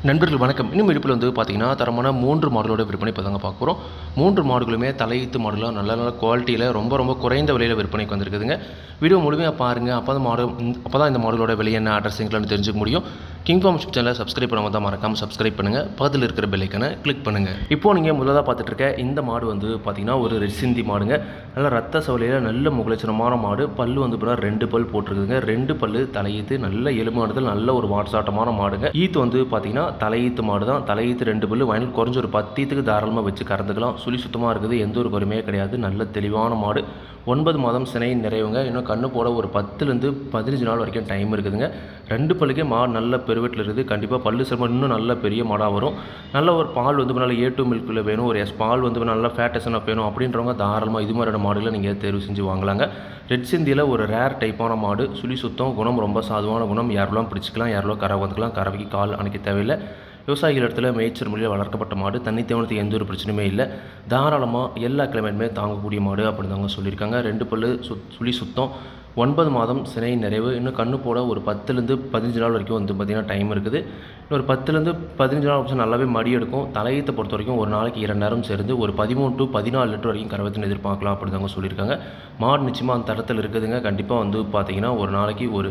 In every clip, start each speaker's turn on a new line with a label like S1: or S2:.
S1: நண்பர்கள் வணக்கம். இன்னும் இடுப்பில் பார்த்தீங்கன்னா தரமான 3 மாடுகளோட விற்பனை இப்போ தாங்க பார்க்க போகிறோம். 3 மாடுகளுமே தலையீத்து மாடுலாம் நல்ல குவாலிட்டியில் ரொம்ப குறைந்த விலையில் விற்பனைக்கு வந்திருக்குதுங்க. வீடியோ முழுமையாக பாருங்கள். அப்போ தான் இந்த மாடுகளோட விலை என்ன அட்ரஸிங்களான்னு தெரிஞ்சுக்க முடியும். கிங் ஃபார்ம் யூடியூப் சேனலை சப்ஸ்கிரைப் பண்ணாமல் தான் மறக்காமல் சப்ஸ்கிரைப் பண்ணுங்கள். பக்கத்தில் இருக்கிற பெல் ஐக்கானை கிளிக் பண்ணுங்கள். இப்போது நீங்கள் முதலாக பார்த்துட்டு இருக்க இந்த மாடு பார்த்தீங்கன்னா ஒரு ரெட் சிந்தி மாடுங்க. நல்ல ரத்த சவலையில் நல்ல முகலட்சணமான மாடு. பல்லு பார்த்தீங்கன்னா 2 பல் போட்டிருக்குதுங்க. 2 பல்லு தலையீத்து நல்ல எலும்பானதில் நல்ல ஒரு வாட்சாட்டமான மாடுங்க. ஈத்து பார்த்தீங்கன்னா தலையீத்து மாடு தான். தலையீத்து 2 பல்லு வயல் குறைஞ்ச ஒரு 10 ஈத்துக்கு தாராளமாக வச்சு கறந்துக்கலாம். சுழி சுத்தமாக இருக்குது, எந்த ஒரு குறையுமே கிடையாது. நல்ல தெளிவான மாடு. 9 மாதம் சினை நிறைவுங்க. இன்னும் கண்ணு போட ஒரு 10லேருந்து 15 நாள் வரைக்கும் டைம் இருக்குதுங்க. 2 பல்லுக்கே மாடு நல்ல பெருவெட்டில் இருக்குது. கண்டிப்பாக பல்லு சிரமம் இன்னும் நல்ல பெரிய மாடாக வரும். நல்ல ஒரு பால் நல்ல A2 மில்கில் வேணும், ஒரு பால் நல்ல ஃபேட்டஸனாக வேணும் அப்படின்றவங்க தாராளமாக இது மாதிரியான மாடுகளை நீங்கள் தேர்வு செஞ்சு வாங்கலாங்க. ரெட் சிந்தியில் ஒரு ரேர் டைப்பான மாடு. சுழி சுத்தம், குணம் ரொம்ப சாதுவான குணம். யாரெல்லாம் பிடிச்சிக்கலாம், யாரெல்லாம் கறவை வந்துக்கலாம். கறவைக்கு கால் அணைக்க தேவையில்லை. விவசாயிகள் இடத்துல மேய்ச்சல் முறையில் வளர்க்கப்பட்ட மாடு. தண்ணி தேவனத்துக்கு எந்த ஒரு பிரச்சனையுமே இல்லை. தாராளமாக எல்லா கிளைமேட்டுமே தாங்கக்கூடிய மாடு அப்படின்னு தாங்க சொல்லியிருக்காங்க. 2 பல்லு சுழி சுத்தம், 9 மாதம் சினை நிறைவு. இன்னும் கண்ணு போட ஒரு 10லேருந்து 15 நாள் வரைக்கும் பார்த்திங்கன்னா டைம் இருக்குது. இன்னும் ஒரு 10லேருந்து 15 நாள் நல்லாவே மடி எடுக்கும். தலையீத்தை பொறுத்த வரைக்கும் ஒரு நாளைக்கு 2 நேரம் சேர்ந்து ஒரு 13 to 14 லிட்டர் வரைக்கும் கறவைத்தின் எதிர்பார்க்கலாம் அப்படின்னு தாங்க சொல்லியிருக்காங்க. மாடு நிச்சயமாக அந்த தரத்தில் இருக்குதுங்க. கண்டிப்பாக பார்த்திங்கன்னா ஒரு நாளைக்கு ஒரு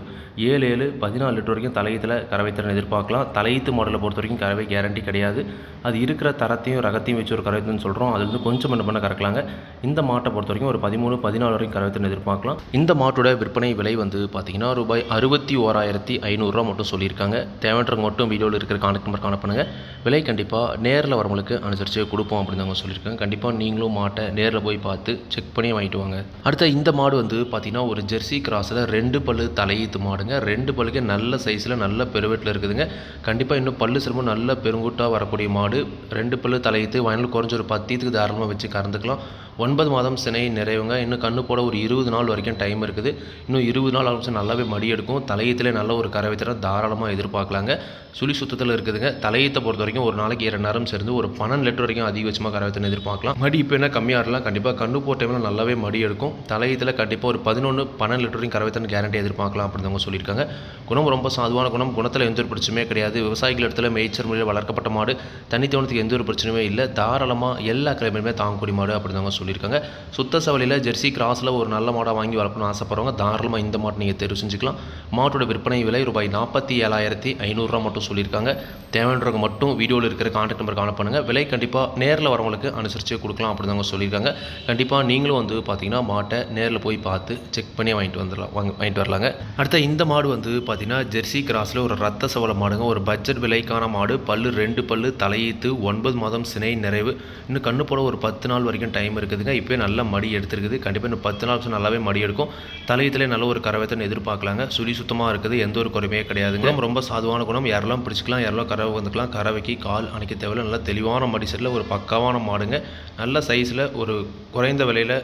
S1: 7-14 லிட்டர் வரைக்கும் தலையீத்தில் கறவைத்திறன் எதிர்பார்க்கலாம். தலையீத்து மாடலை பொறுத்த வரைக்கும் கறவை கேரண்டி கிடையாது. அது இருக்கிற தரத்தையும் ரகத்தையும் வச்சு ஒரு கறவைத்தின்னு சொல்கிறோம். அது கொஞ்சம் என்ன பண்ண கறக்கலாங்க. இந்த மாட்டை பொறுத்த வரைக்கும் ஒரு 13-14 வரைக்கும் கறவைத்திறன் எதிர்பார்க்கலாம். இந்த மாட்டோட விற்பனை விலை பார்த்தீங்கன்னா ரூபாய் 61,500 மட்டும் சொல்லியிருக்காங்க. தேவைன்றவங்க மட்டும் வீடியோவில் இருக்கிற கான்டாக்ட் நம்பர் காண பண்ணுங்கள். விலை கண்டிப்பாக நேரில் வரவங்களுக்கு அனுசரித்து கொடுப்போம் அப்படின்னு அவங்க சொல்லியிருக்காங்க. கண்டிப்பாக நீங்களும் மாட்டை நேரில் போய் பார்த்து செக் பண்ணி வாங்கிட்டு வாங்க. அடுத்த இந்த மாடு பார்த்தீங்கன்னா ஒரு ஜெர்சி கிராஸில் 2 பல்லு தலையீத்து மாடுங்க. 2 பல்லுக்கு நல்ல சைஸில் நல்ல பெருவெட்டில் இருக்குதுங்க. கண்டிப்பாக இன்னும் பல்லு சிரமம் நல்ல பெருங்கூட்டாக வரக்கூடிய மாடு. 2 பல்லு தலையீத்து வயலில் குறைஞ்ச ஒரு 10 ஈத்துக்கு தாராளமாக வச்சு கறந்துக்கலாம். 9 மாதம் சினை நிறைவுங்க. இன்னும் கண்ணு போட ஒரு 20 நாள் வரைக்கும் டைம் இருக்குது. இன்னும் 20 நாள் ஆரம்பிச்சு நல்லாவே மடி எடுக்கும். தலையீத்திலே நல்ல ஒரு கறவை தர தாராளமாக எதிர்பார்க்கலாங்க. சுழி சுத்தத்தில் இருக்குதுங்க. தலையீத்தை பொறுத்த வரைக்கும் ஒரு நாளைக்கு 2 நேரம் சேர்ந்து ஒரு 12 லிட்டர் வரைக்கும் அதிகபட்சமாக கறவை தர எதிர்பார்க்கலாம். மடி இப்போ என்ன கம்மியாக இருக்கலாம். கண்டிப்பாக கண்ணு போட்ட டைமில் நல்லாவே மடி எடுக்கும். தலையீத்தில் கண்டிப்பாக ஒரு 11-12 லிட்டர் வரைக்கும் கறவை தர கேரண்டி எதிர்பார்க்கலாம் அப்படின்னு சொல்லியிருக்காங்க. குணம் ரொம்ப சாதுவான குணம். குணத்தில் எந்த ஒரு பிரச்சனையுமே கிடையாது. விவசாயிகள் இடத்துல மேய்ச்சல் முறையில் வளர்க்கப்பட்ட மாடு. தண்ணி தேவனத்துக்கு எந்த ஒரு பிரச்சனையுமே இல்லை. தாராளமாக எல்லா கிளைமேட்டுமே தாங்கக்கூடிய மாடு அப்படின்னு சொல்லியிருக்காங்க. சுத்த சவலியில் ஜெர்சி கிராஸில் ஒரு நல்ல மாடாக வாங்கி வளர்க்கணும்னு ஆசைப்படுறவங்க தாராளமாக இந்த மாட்டை நீங்கள் தேர்வு செஞ்சுக்கலாம். மாட்டோட விற்பனை விலை ரூபாய் 47,500 மட்டும் சொல்லியிருக்காங்க. தேவைன்றவங்க மட்டும் வீடியோவில் இருக்கிற கான்டாக்ட் நம்பர் காண பண்ணுங்கள். விலை கண்டிப்பாக நேரில் வரவங்களுக்கு அனுசரித்து கொடுக்கலாம் அப்படின்னு சொல்லியிருக்காங்க. கண்டிப்பாக நீங்களும் பார்த்தீங்கன்னா மாட்டை நேரில் போய் பார்த்து செக் பண்ணி வாங்கிட்டு வரலாங்க. அடுத்த இந்த மாடு பார்த்தீங்கன்னா ஜெர்சி கிராஸில் ஒரு ரத்த சவலை மாடுங்க. ஒரு பட்ஜெட் விலைக்கான மாடு. பல்லு 2 பல்லு தலையீத்து 9 மாதம் சினை நிறைவு. இன்னும் கண்ணு போட ஒரு 10 நாள் வரைக்கும் டைம் இருக்குதுங்க. இப்போ நல்ல மடி எடுத்துருக்குது. கண்டிப்பாக இன்னும் 10 நாள் நல்லாவே மடி எடுக்கும். தலையீத்திலே நல்ல ஒரு கறவைத்தன் எதிர்பார்க்கலாங்க. சுழி சுத்தமாக இருக்குது, எந்த ஒரு குறையுமே கிடையாதுங்க. ரொம்ப சாதுவான குணம். யாரெல்லாம் பிடிச்சிக்கலாம், யாரெல்லாம் கறவை வந்துக்கலாம். கறவைக்கு கால் அணைக்க தேவையில்லை. நல்ல தெளிவான மடி செட்டில் ஒரு பக்காவான மாடுங்க. நல்ல சைஸில் ஒரு குறைந்த விலையில்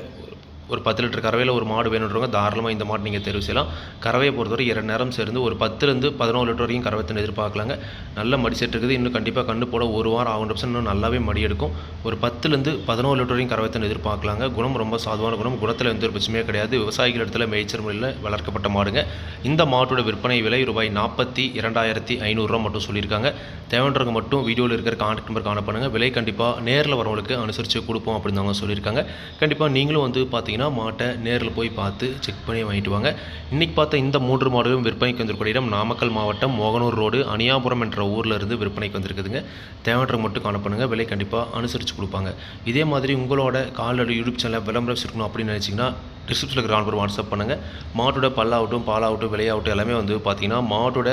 S1: ஒரு 10 லிட்டர் கறவையில் ஒரு மாடு வேணுன்றவங்க தாராளமாக இந்த மாடு நீங்கள் தேர்வு செய்யலாம். கறவையை பொறுத்தவரை 2 நேரம் சேர்ந்து ஒரு 10லேருந்து 11 லிட்டர் வரைக்கும் கறவைத்தன் எதிர்பார்க்கலாங்க. நல்ல மடி செட் இருக்குது. இன்னும் கண்டிப்பாக கண்ணு போட ஒரு வாரம் ஆகும். இன்னும் நல்லாவே மடி எடுக்கும். ஒரு 10லேருந்து 11 லிட்டர் வரைக்கும் கறவைத்தன் எதிர்பார்க்கலாங்க. குணம் ரொம்ப சாதுவான குணம். குணத்தில் எந்த ஒரு பிரச்சனையே கிடையாது. விவசாயிகள் இடத்துல மேய்ச்சல் முறையில் வளர்க்கப்பட்ட மாடுங்க. இந்த மாட்டோட விற்பனை விலை ரூபாய் 42,500 மட்டும் சொல்லியிருக்காங்க. தேவைன்றவங்க மட்டும் வீடியோவில் இருக்கிற கான்டாக்ட் நம்பர் காண பண்ணுங்கள். விலை கண்டிப்பாக நேரில் வரவங்களுக்கு அனுசரித்து கொடுப்போம் அப்படின்னு அவங்க சொல்லியிருக்காங்க. கண்டிப்பாக நீங்களும் பார்த்தீங்கன்னா மாட்டை நேரில் போய் பார்த்து செக் பண்ணி வாங்கிட்டு வாங்க. இன்றைக்கி பார்த்த இந்த 3 மாடுகளும் விற்பனைக்கு வந்திருக்கூடிய இடம் நாமக்கல் மாவட்டம் மோகனூர் ரோடு அணியாபுரம் என்ற ஊரில் இருந்து விற்பனைக்கு வந்திருக்குதுங்க. தேவைன்றவங்க மட்டும் காண பண்ணுங்கள். விலை கண்டிப்பாக அனுசரித்து கொடுப்பாங்க. இதே மாதிரி உங்களோட கால்நடை யூடியூப் சேனலில் விளம்பரம் இருக்கணும் அப்படின்னு நினச்சிங்கன்னா டிஸ்கிரிப்ஷனில் இருக்கிற நம்பர் வாட்ஸ்அப் பண்ணுங்கள். மாட்டோட பல்லாகட்டும் பாலாகட்டும் விலையாகட்டும் எல்லாமே பார்த்தீங்கன்னா மாட்டோட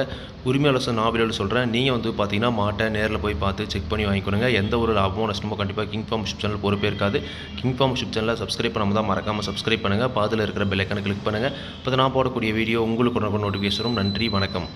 S1: உரிமையாளர் நான் வீடியோவில் சொல்கிறேன். நீங்கள் பார்த்தீங்கன்னா மாட்டை நேரில் போய் பார்த்து செக் பண்ணி வாங்கிக்கணுங்க. எந்த ஒரு லாபமோ நஷ்டமோ கண்டிப்பாக கிங் ஃபார்ம் யூடியூப் சேனல் பொறுப்பே இருக்காது. கிங் ஃபார்ம் யூடியூப் சேனலை சப்ஸ்கிரைப் பண்ணாமல் தான் மறக்காமல் சப்ஸ்கிரைப் பண்ணுங்கள். பாதில் இருக்கிற பெல் ஐக்கானை கிளிக் பண்ணுங்கள். இப்போ நான் போடக்கூடிய வீடியோ உங்களுக்கு நோட்டிஃபிகேஷன் வரும். நன்றி, வணக்கம்.